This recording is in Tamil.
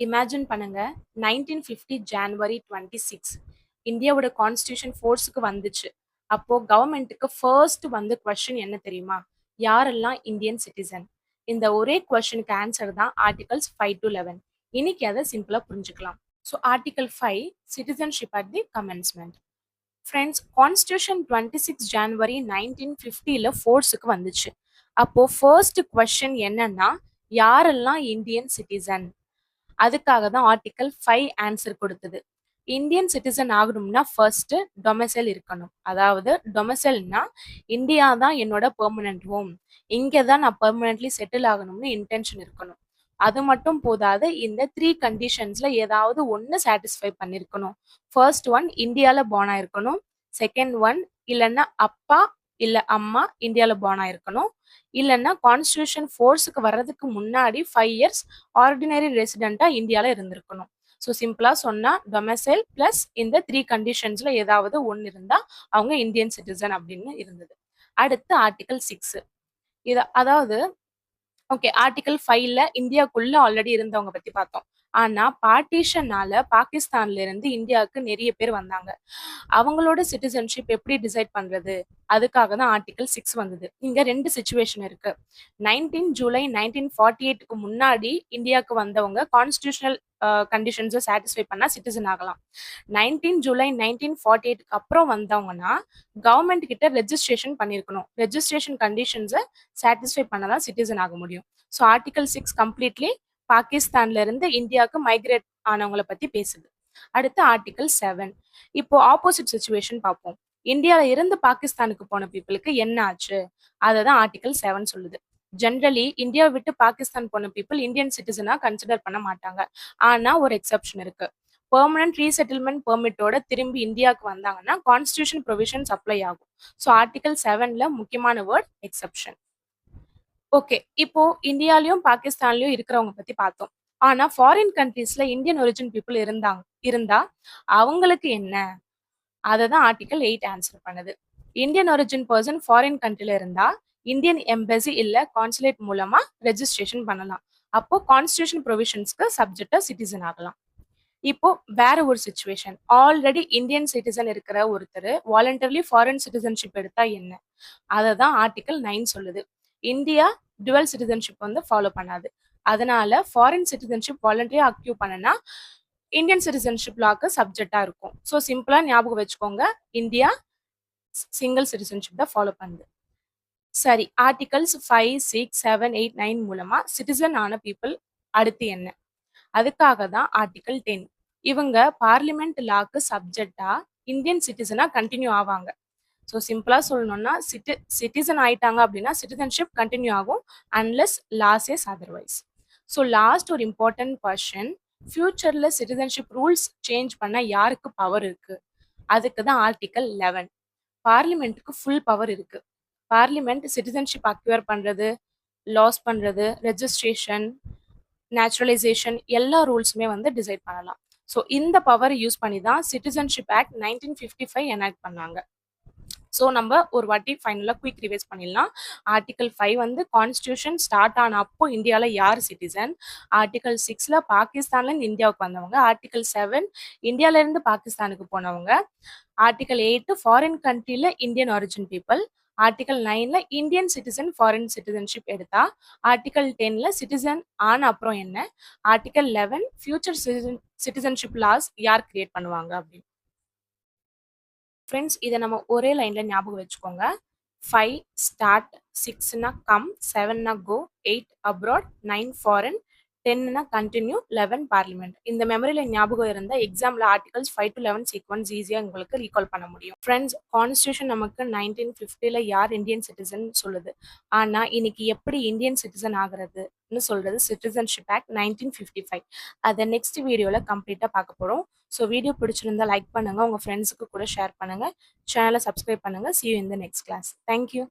இமேஜின் பண்ணுங்க 1950 ஜான்வரி 26 இந்தியாவோட கான்ஸ்டியூஷன் ஃபோர்ஸுக்கு வந்துச்சு. அப்போ கவர்மெண்ட்டுக்கு ஃபர்ஸ்ட் வந்த கொஸ்டின் என்ன தெரியுமா? யாரெல்லாம் இந்தியன் சிட்டிசன்? இந்த ஒரே கொஸ்டினுக்கு ஆன்சர் தான் ஆர்டிகல்ஸ் 5 to 11. இன்னைக்கு அதை சிம்பிளா புரிஞ்சுக்கலாம். So article 5 citizenship at the commencement. Friends, constitution 26 January 1950ல ஃபோர்ஸுக்கு வந்துச்சு. அப்போ ஃபர்ஸ்ட் கொஸ்டின் என்னன்னா, யாரெல்லாம் இந்தியன் சிட்டிசன்? அதுக்காக தான் ஆர்டிகல் 5 ஆன்சர் கொடுத்தது. இந்தியன் சிட்டிசன் ஆகணும்னா ஃபர்ஸ்ட் டொமைசைல் இருக்கணும். அதாவது டொமைசைல்னா இந்தியா தான் என்னோட பெர்மனன்ட் ஹோம், இங்கே தான் நான் பெர்மனன்ட்லி செட்டில் ஆகணும்னு இன்டென்ஷன் இருக்கணும். அது மட்டும் போதாது, இந்த 3 கண்டிஷன்ஸ்ல ஏதாவது ஒன்று சாட்டிஸ்ஃபை பண்ணியிருக்கணும். ஃபர்ஸ்ட் ஒன் இந்தியாவில் பார்ன் ஆயிருக்கணும். செகண்ட் ஒன் இல்லைன்னா அப்பா இல்லை அம்மா இந்தியாவில் பார்ன் ஆயிருக்கணும். இல்லைன்னா கான்ஸ்டியூஷன் ஃபோர்ஸுக்கு வர்றதுக்கு முன்னாடி 5 இயர்ஸ் ஆர்டினரி ரெசிடென்ட்டா இந்தியாவில் இருந்திருக்கணும். ஸோ சிம்பிளா சொன்னா டொமைசைல் பிளஸ் இந்த 3 கண்டிஷன்ஸ்ல ஏதாவது ஒன்று இருந்தா அவங்க இந்தியன் சிட்டிசன் அப்படின்னு இருந்தது. அடுத்து ஆர்டிகல் 6. அதாவது ஓகே, ஆர்டிகல் 5ல இந்தியாக்குள்ள ஆல்ரெடி இருந்தவங்க பத்தி பார்த்தோம். ஆனா பார்ட்டிஷனால பாகிஸ்தான்ல இருந்து இந்தியாவுக்கு நிறைய பேர் வந்தாங்க. அவங்களோட சிட்டிசன்ஷிப் எப்படி டிசைட் பண்றது? அதுக்காக தான் ஆர்டிகல் 6 வந்தது. இங்க 2 சிச்சுவேஷன் இருக்கு. 19 ஜூலை 1948க்கு முன்னாடி இந்தியாவுக்கு வந்தவங்க கான்ஸ்டியூஷனல் கண்டிஷன்ஸை சாட்டிஸ்ஃபை பண்ணா சிட்டிசன் ஆகலாம். 19 ஜூலை 1948க்கு அப்புறம் வந்தவங்கன்னா கவர்மெண்ட் கிட்ட ரெஜிஸ்ட்ரேஷன் பண்ணியிருக்கணும். ரெஜிஸ்ட்ரேஷன் கண்டிஷன்ஸை சாட்டிஸ்ஃபை பண்ணதான் சிட்டிசன் ஆக முடியும். ஸோ ஆர்டிகல் 6 கம்ப்ளீட்லி பாகிஸ்தான்ல இருந்து இந்தியாவுக்கு மைக்ரேட் ஆனவங்களை பத்தி பேசுது. அடுத்து ஆர்டிகல் 7. இப்போ ஆப்போசிட் சுச்சுவேஷன் பார்ப்போம். இந்தியால இருந்து பாகிஸ்தானுக்கு போன பீப்புளுக்கு என்ன ஆச்சு? அதை தான் ஆர்டிகல் 7 சொல்லுது. ஜென்ரலி இந்தியா விட்டு பாகிஸ்தான் போன பீப்புள் இந்தியன் சிட்டிசனா கன்சிடர் பண்ண மாட்டாங்க. ஆனா ஒரு எக்ஸப்ஷன் இருக்கு. பெர்மனன்ட் ரீசெட்டில்மெண்ட் பெர்மிட்டோட திரும்பி இந்தியாவுக்கு வந்தாங்கன்னா கான்ஸ்டியூஷன் ப்ரொவிஷன்ஸ் அப்ளை ஆகும். ஸோ ஆர்டிகல் 7ல முக்கியமான வேர்ட் எக்ஸப்ஷன். ஓகே, இப்போ இந்தியாலயும் பாகிஸ்தான்லயும் இருக்கிறவங்க பத்தி பார்த்தோம். ஆனா ஃபாரின் கண்ட்ரீஸ்ல இந்தியன் ஒரிஜின் பீப்புள் இருந்தா அவங்களுக்கு என்ன? அதை தான் ஆர்டிகல் 8 ஆன்சர் பண்ணுது. இந்தியன் ஒரிஜின் பர்சன் ஃபாரின் கண்ட்ரில இருந்தா இந்தியன் எம்பசி இல்ல கான்சுலேட் மூலமா ரெஜிஸ்ட்ரேஷன் பண்ணலாம். அப்போ கான்ஸ்டியூஷன் ப்ரொவிஷன்ஸ்க்கு சப்ஜெக்டா சிட்டிசன் ஆகலாம். இப்போ வேற ஒரு சுச்சுவேஷன், ஆல்ரெடி இந்தியன் சிட்டிசன் இருக்கிற ஒருத்தர் வாலண்டர்லி ஃபாரின் சிட்டிசன்ஷிப் எடுத்தா என்ன? அதை தான் ஆர்டிகல் 9 சொல்லுது. இந்தியா டுவல் சிட்டிசன்ஷிப் வந்து ஃபாலோ பண்ணாது. அதனால ஃபாரின் சிட்டிசன்ஷிப் வாலண்டரியா அக்யூ பண்ணனா இந்தியன் சிட்டிசன்ஷிப் லாக்கு சப்ஜெக்டா இருக்கும். ஸோ சிம்பிளா ஞாபகம் வச்சுக்கோங்க, இந்தியா சிங்கிள் சிட்டிசன்ஷிப் தான் ஃபாலோ பண்ணுது. சரி, ஆர்டிகல்ஸ் 5, 6, 7, 8, 9 மூலமா சிட்டிசன் ஆன பீப்புள் அடுத்து என்ன? அதுக்காக தான் ஆர்டிகல் 10. இவங்க பார்லிமெண்ட் லாக்கு சப்ஜெக்டா இந்தியன் சிட்டிசனா கண்டினியூ ஆவாங்க. ஸோ சிம்பிளா சொல்லணும்னா சிட்டிசன் ஆயிட்டாங்க அப்படின்னா சிட்டிசன்ஷிப் கண்டினியூ ஆகும் unless laws is otherwise. So last ஒரு இம்பார்ட்டன்ட் கொஸ்டின், ஃபியூச்சர்ல சிட்டிசன்ஷிப் ரூல்ஸ் சேஞ்ச் பண்ண யாருக்கு பவர் இருக்கு? அதுக்கு தான் ஆர்டிகல் 11. பார்லிமெண்ட்டுக்கு ஃபுல் பவர் இருக்கு. பார்லிமெண்ட் சிட்டிசன்ஷிப் அக்யூர் பண்றது, லாஸ் பண்றது, ரெஜிஸ்ட்ரேஷன், நேச்சுரலைசேஷன் எல்லா ரூல்ஸுமே வந்து டிசைட் பண்ணலாம். ஸோ இந்த பவர் யூஸ் பண்ணி தான் சிட்டிசன்ஷிப் ஆக்ட் 1955 எனாக்ட் பண்ணாங்க. ஸோ நம்ம ஒரு வாட்டி ஃபைனலாக குயிக் ரிவைஸ் பண்ணிடலாம். ஆர்டிகல் 5 வந்து கான்ஸ்டியூஷன் ஸ்டார்ட் ஆன அப்போ இந்தியாவில் யார் சிட்டிசன்? ஆர்டிகல் 6ல பாகிஸ்தான்லேருந்து இந்தியாவுக்கு வந்தவங்க. ஆர்டிகல் 7 இந்தியாவிலேருந்து பாகிஸ்தானுக்கு போனவங்க. ஆர்டிகல் 8 ஃபாரின் கண்ட்ரியில் இந்தியன் ஒரிஜின் பீப்புள். ஆர்டிகல் 9ல இந்தியன் சிட்டிசன் ஃபாரின் சிட்டிசன்ஷிப் எடுத்தா. ஆர்டிகல் 10ல சிட்டிசன் ஆன அப்புறம் என்ன? ஆர்டிகல் 11 ஃபியூச்சர் சிட்டிசன்ஷிப் லாஸ் யார் கிரியேட் பண்ணுவாங்க அப்படின்னு. ஃப்ரெண்ட்ஸ், இதை நம்ம ஒரே லைன்ல ஞாபகம் வச்சுக்கோங்க. 5 ஸ்டார்ட், 6னா கம், 7னா கோ, 8 அப்ராட், 9 ஃபாரின், 10னா கண்டினியூ, 11 பார்லிமெண்ட். இந்த மெமரியில ஞாபகம் இருந்தால் எக்ஸாம்ல ஆர்டிகல்ஸ் 5 to 11 சீக்வன்ஸ் ஈஸியாக உங்களுக்கு ரீகால் பண்ண முடியும். ஃப்ரெண்ட்ஸ், கான்ஸ்டியூஷன் நமக்கு 1950ல யார் இந்தியன் சிட்டிசன் சொல்லுது. ஆனா இன்னைக்கு எப்படி இந்தியன் சிட்டிசன் ஆகுறதுன்னு சொல்றது சிட்டிசன்ஷிப் ஆக்ட் 1955. அதை நெக்ஸ்ட் வீடியோல கம்ப்ளீட்டா பார்க்க போறோம். ஸோ வீடியோ பிடிச்சிருந்தா லைக் பண்ணுங்க, உங்க ஃப்ரெண்ட்ஸுக்கு கூட ஷேர் பண்ணுங்க, சேனலை சப்ஸ்கிரைப் பண்ணுங்க. See you in the next class. Thank you.